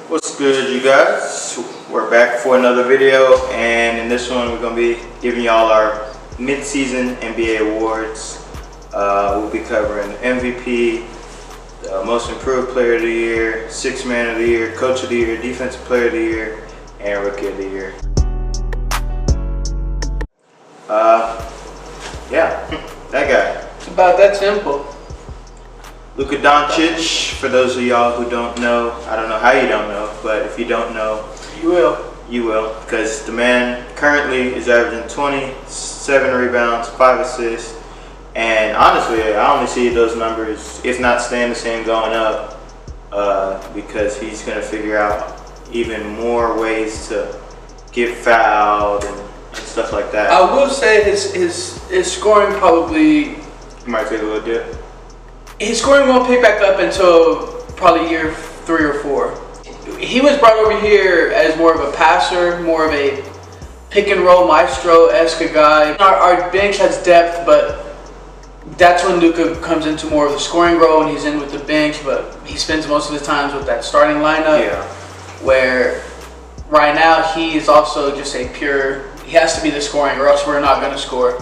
What's good, you guys? We're back for another video, and in this one we're going to be giving y'all our mid-season NBA awards. We'll be covering MVP, most improved player of the year, sixth man of the year, coach of the year, defensive player of the year, and rookie of the year. Yeah, that guy. It's about that simple. Luka Doncic, for those of y'all who don't know, I don't know how you don't know, but if you don't know, You will. you will, because the man currently is averaging 27 rebounds, 5 assists, and honestly, I only see those numbers, if not staying the same, going up, because he's going to figure out even more ways to get fouled and stuff like that. I will say his scoring probably, Might take a little dip. his scoring won't pick back up until probably year 3 or 4. He was brought over here as more of a passer, more of a pick and roll maestro-esque guy. Our bench has depth, but that's when Luka comes into more of the scoring role and he's in with the bench, but he spends most of his time with that starting lineup. Yeah. Where right now he is also just he has to be the scoring or else we're not going to score.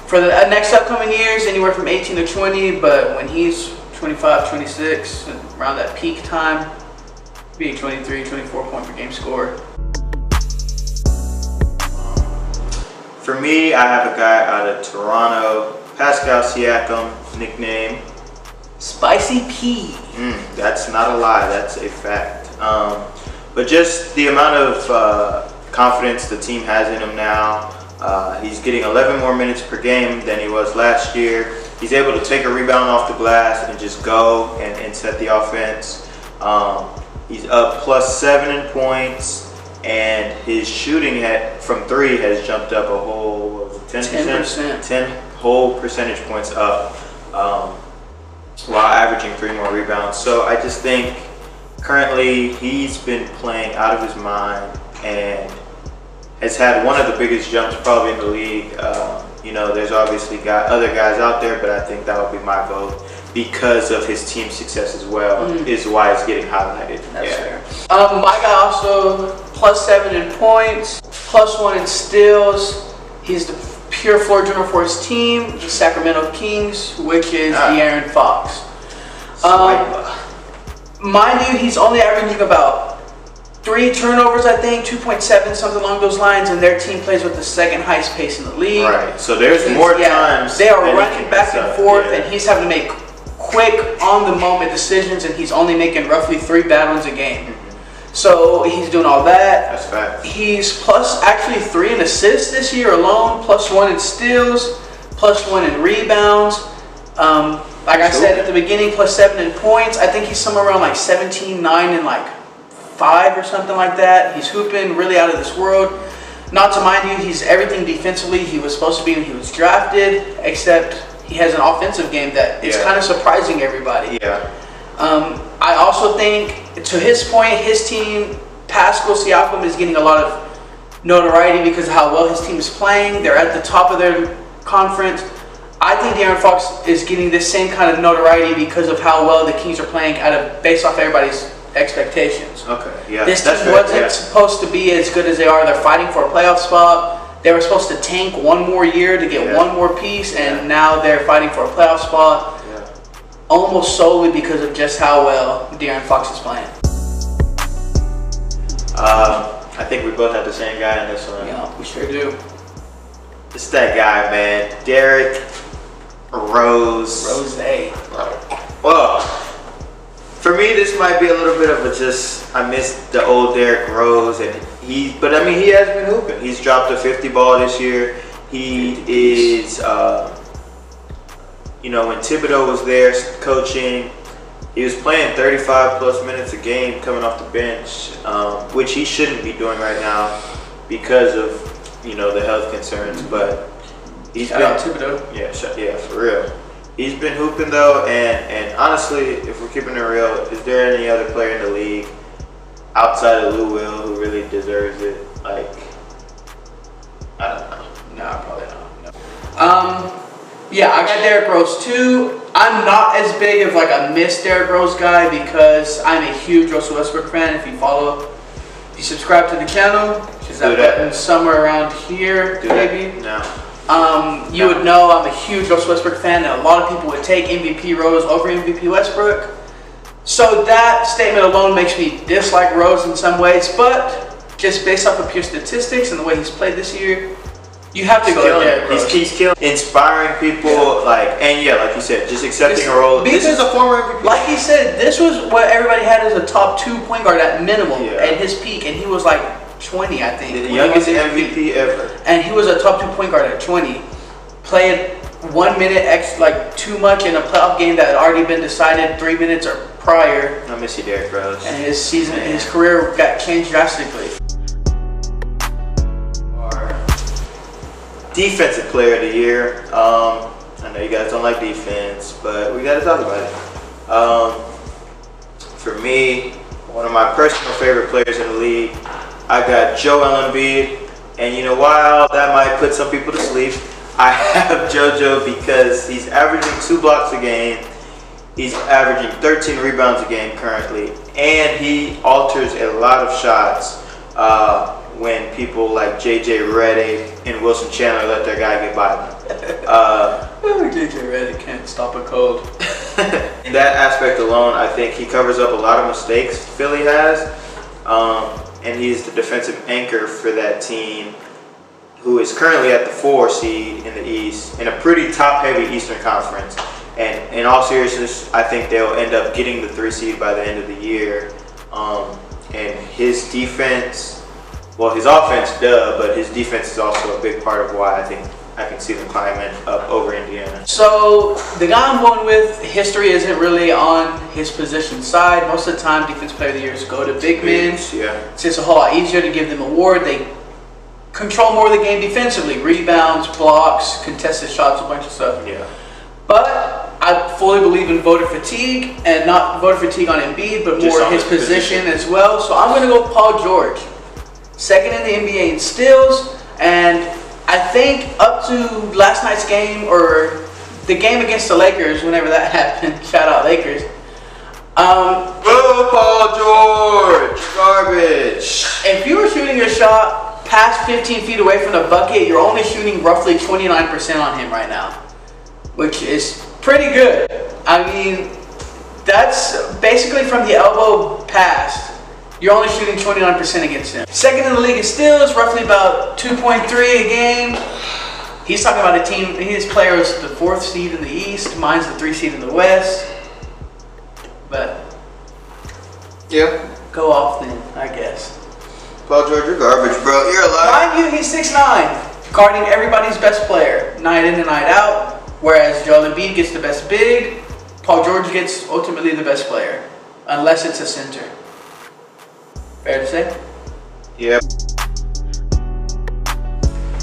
For the next upcoming years, anywhere from 18 to 20, but when he's 25, 26, around that peak time, be a 23, 24 point per game scorer. For me, I have a guy out of Toronto, Pascal Siakam, nickname Spicy P. That's not a lie, that's a fact. But just the amount of confidence the team has in him now. He's getting 11 more minutes per game than he was last year. He's able to take a rebound off the glass and just go and set the offense. He's up +7 in points, and his shooting from 3 has jumped up a whole 10%, 10 whole percentage points up, while averaging 3 more rebounds. So I just think currently he's been playing out of his mind and has had one of the biggest jumps probably in the league. You know, there's obviously other guys out there, but I think that would be my vote because of his team success as well, is why it's getting highlighted. That's fair. My guy also +7 in points, +1 in steals. He's the pure floor general for his team, the Sacramento Kings, which is De'Aaron Fox. Mind you, he's only averaging about 3 turnovers, I think, 2.7, something along those lines, and their team plays with the second highest pace in the league. Right, so there's more times they are running back and forth, and he's having to make quick, on-the-moment decisions, and he's only making roughly 3 bad ones a game. So he's doing all that. That's fact. He's actually 3 in assists this year alone, +1 in steals, +1 in rebounds. Like I said at the beginning, +7 in points. I think he's somewhere around like 17, 9, and like 5 or something like that. He's hooping really out of this world. Not to mind you, he's everything defensively he was supposed to be when he was drafted, except he has an offensive game that is kind of surprising everybody. Yeah. I also think, to his point, his team, Pascal Siakam, is getting a lot of notoriety because of how well his team is playing. They're at the top of their conference. I think De'Aaron Fox is getting this same kind of notoriety because of how well the Kings are playing based off everybody's expectations. Okay, yeah. This team wasn't supposed to be as good as they are. They're fighting for a playoff spot. They were supposed to tank one more year to get one more piece, and now they're fighting for a playoff spot. Almost solely because of just how well De'Aaron Fox is playing. I think we both have the same guy in this one. Yeah, we sure do. It's that guy, man. Derrick Rose. Well, for me, this might be a little bit of I missed the old Derrick Rose, but I mean, he has been hooping. He's dropped a 50 ball this year. He is, you know, when Thibodeau was there coaching, he was playing 35+ minutes a game coming off the bench, which he shouldn't be doing right now because of, you know, the health concerns. But he's been Thibodeau. Yeah, for real. He's been hooping though, and honestly, if we're keeping it real, is there any other player in the league outside of Lou Will who really deserves it? Like, I don't know. No, probably not. No. Yeah, I got Derrick Rose too. I'm not as big of like a miss Derrick Rose guy because I'm a huge Russell Westbrook fan. If you subscribe to the channel, is that button somewhere around here, maybe? No. You would know I'm a huge Russell Westbrook fan, and a lot of people would take MVP Rose over MVP Westbrook. So that statement alone makes me dislike Rose in some ways, but just based off of pure statistics and the way he's played this year, you have to go with Derrick Rose. He's killing, inspiring people, like you said, just accepting a role. This is a former MVP. Like he said, this was what everybody had as a top 2 point guard at minimum at his peak, and he was like 20, I think. The youngest MVP ever. And he was a top 2 point guard at 20. Played 1 minute like too much in a playoff game that had already been decided 3 minutes or prior. I miss you, Derrick Rose. And his career got changed drastically. Defensive Player of the Year. I know you guys don't like defense, but we got to talk about it. For me, one of my personal favorite players in the league, I got Joel Embiid, and you know, while that might put some people to sleep, I have JoJo because he's averaging 2 blocks a game, he's averaging 13 rebounds a game currently, and he alters a lot of shots when people like JJ Redick and Wilson Chandler let their guy get by them. JJ Redick can't stop a cold. In that aspect alone, I think he covers up a lot of mistakes Philly has. And he's the defensive anchor for that team, who is currently at the 4 seed in the East, in a pretty top-heavy Eastern Conference. And in all seriousness, I think they'll end up getting the 3 seed by the end of the year. And his defense, well, his offense, but his defense is also a big part of why I think I can see them climbing up over Indiana. So the guy I'm going with, history isn't really on his position side. Most of the time, Defensive Player of the Years go to big men. Yeah. It's just a whole lot easier to give them an award. They control more of the game defensively. Rebounds, blocks, contested shots, a bunch of stuff. Yeah. But I fully believe in voter fatigue, and not voter fatigue on Embiid, but more his position as well. So I'm going to go with Paul George. Second in the NBA in steals, and I think up to last night's game, or the game against the Lakers, whenever that happened, shout out Lakers. Paul George, garbage. If you were shooting your shot past 15 feet away from the bucket, you're only shooting roughly 29% on him right now, which is pretty good. I mean, that's basically from the elbow past. You're only shooting 29% against him. Second in the league in steals, roughly about 2.3 a game. He's talking about a team, his player is the 4th seed in the East, mine's the 3 seed in the West. But, yeah, go off then, I guess. Paul George, you're garbage, bro. You're a liar. Mind you, he's 6'9", guarding everybody's best player, night in and night out. Whereas Joel Embiid gets the best big, Paul George gets ultimately the best player, unless it's a center. Fair to say? Yep.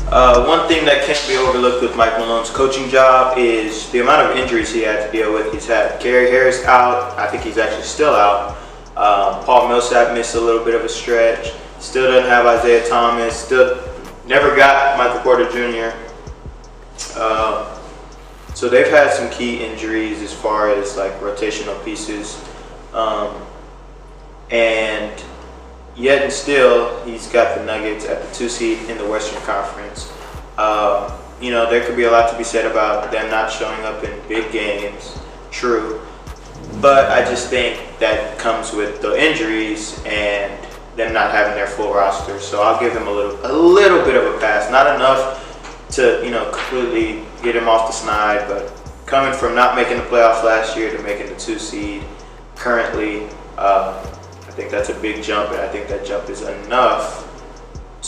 One thing that can't be overlooked with Mike Malone's coaching job is the amount of injuries he had to deal with. He's had Gary Harris out. I think he's actually still out. Paul Millsap missed a little bit of a stretch. Still doesn't have Isaiah Thomas. Still never got Michael Porter Jr. So they've had some key injuries as far as like rotational pieces. And yet and still, he's got the Nuggets at the 2 seed in the Western Conference. You know, there could be a lot to be said about them not showing up in big games. True. But I just think that comes with the injuries and them not having their full roster. So I'll give them a little bit of a pass. Not enough to, you know, completely get him off the snide, but coming from not making the playoffs last year to making the 2 seed currently, I think that's a big jump, and I think that jump is enough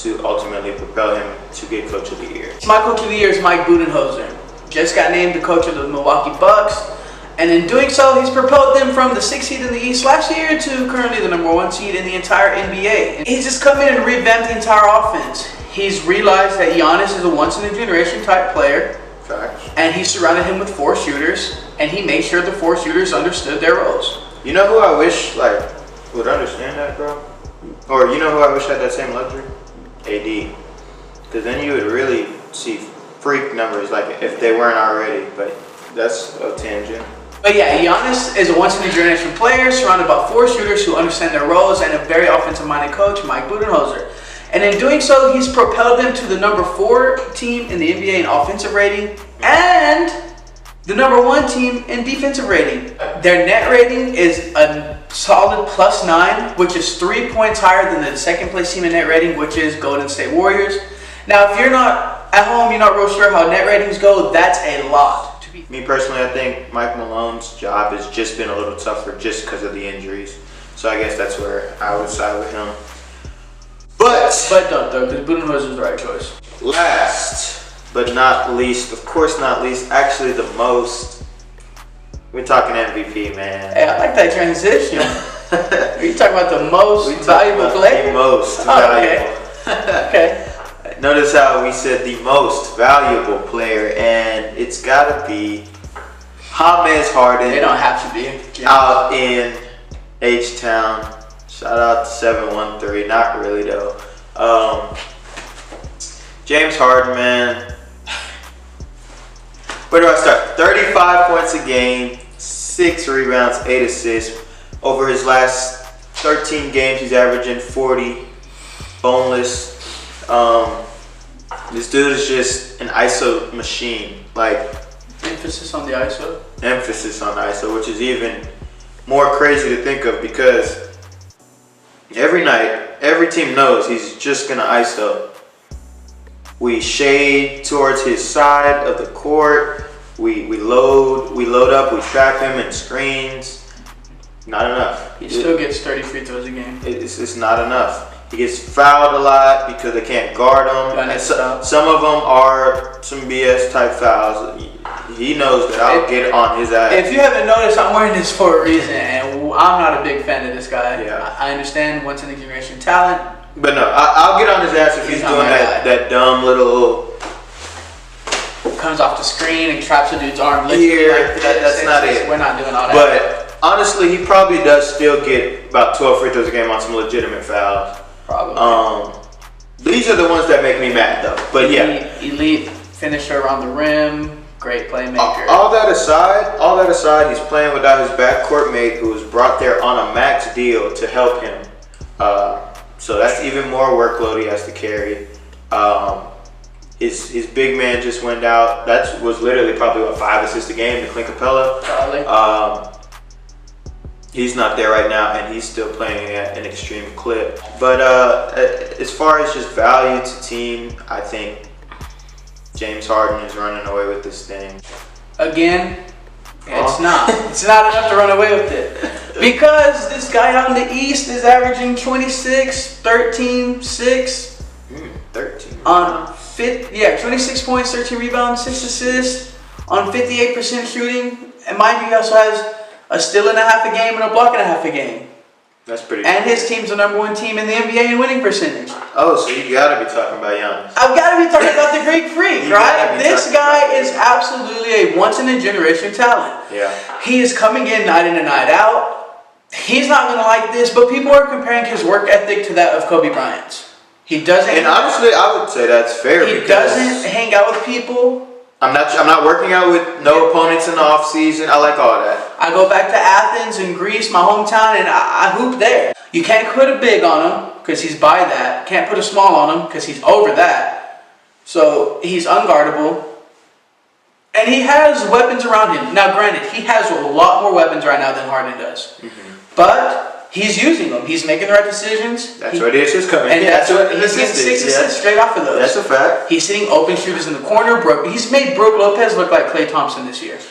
to ultimately propel him to get Coach of the Year. My Coach of the Year is Mike Budenholzer. Just got named the coach of the Milwaukee Bucks, and in doing so, he's propelled them from the 6th seed in the East last year to currently the number 1 seed in the entire NBA. And he's just come in and revamped the entire offense. He's realized that Giannis is a once-in-a-generation type player. Facts. And he surrounded him with 4 shooters, and he made sure the 4 shooters understood their roles. You know who I wish would understand that, bro? Or you know who I wish had that same luxury? AD. Because then you would really see freak numbers, like if they weren't already. But that's a tangent. But yeah, Giannis is a once-in-a-generation player surrounded by 4 shooters who understand their roles and a very offensive-minded coach, Mike Budenholzer. And in doing so, he's propelled them to the number 4 team in the NBA in offensive rating and the number 1 team in defensive rating. Their net rating is a solid +9, which is 3 points higher than the second place team in net rating, which is Golden State Warriors. Now, if you're not at home, you're not real sure how net ratings go, that's a lot. Me personally, I think Mike Malone's job has just been a little tougher just because of the injuries. So I guess that's where I would side with him. But don't though, because Budenholzer is the right choice. Last but not least, of course not least, actually the most. We're talking MVP, man. Hey, I like that transition. Are you talking about the most valuable player? The most valuable. Okay. Notice how we said the most valuable player, and it's gotta be James Harden. They don't have to be. Yeah. Out in H-Town. Shout out to 713. Not really though. James Harden, man. Where do I start? 35 points a game, 6 rebounds, 8 assists. Over his last 13 games, he's averaging 40 boneless. This dude is just an ISO machine. Like, emphasis on the ISO. Emphasis on ISO, which is even more crazy to think of because every night, every team knows he's just gonna ISO. We shade towards his side of the court. We load up, we trap him in screens. Not enough. He still gets 30 free throws a game. It's not enough. He gets fouled a lot because they can't guard him. And some of them are some BS type fouls. He knows that I'll get on his ass. If you haven't noticed, I'm wearing this for a reason, and I'm not a big fan of this guy. Yeah. I understand once in a generation talent. But no, I'll get on his ass if he's doing that dumb little... Comes off the screen and traps a dude's arm. Here, that's not it. We're not doing all that. But honestly, he probably does still get about 12 free throws a game on some legitimate fouls. Probably. These are the ones that make me mad though. But elite finisher around the rim, great playmaker. All that aside, he's playing without his backcourt mate who was brought there on a max deal to help him. So that's even more workload he has to carry. His big man just went out. That was literally probably 5 assists a game to Clint Capella. Probably. He's not there right now, and he's still playing at an extreme clip. But as far as just value to team, I think James Harden is running away with this thing. Again, it's not. It's not enough to run away with it. Because this guy out in the East is averaging 26, 13, 6. 13. 26 points, 13 rebounds, 6 assists on 58% shooting. And mind you, he also has a steal and a half a game and a block and a half a game. That's pretty good. And good. his team's the number 1 team in the NBA in winning percentage. Oh, so you gotta be talking about Giannis. I've gotta be talking about the Greek Freak, right? This guy is absolutely a once-in-a-generation talent. Yeah. He is coming in night and night out. He's not gonna like this, but people are comparing his work ethic to that of Kobe Bryant's. He doesn't. And honestly, I would say that's fair. He doesn't hang out with people. I'm not working out with no opponents in the off season. I like all that. I go back to Athens and Greece, my hometown, and I hoop there. You can't put a big on him because he's by that. Can't put a small on him because he's over that. So he's unguardable. And he has weapons around him. Now, granted, he has a lot more weapons right now than Harden does. But he's using them. He's making the right decisions. That's where the assists come in. And that's what he's getting 6 assists straight off of those. That's a fact. He's hitting open shooters in the corner. He's made Brook Lopez look like Klay Thompson this year.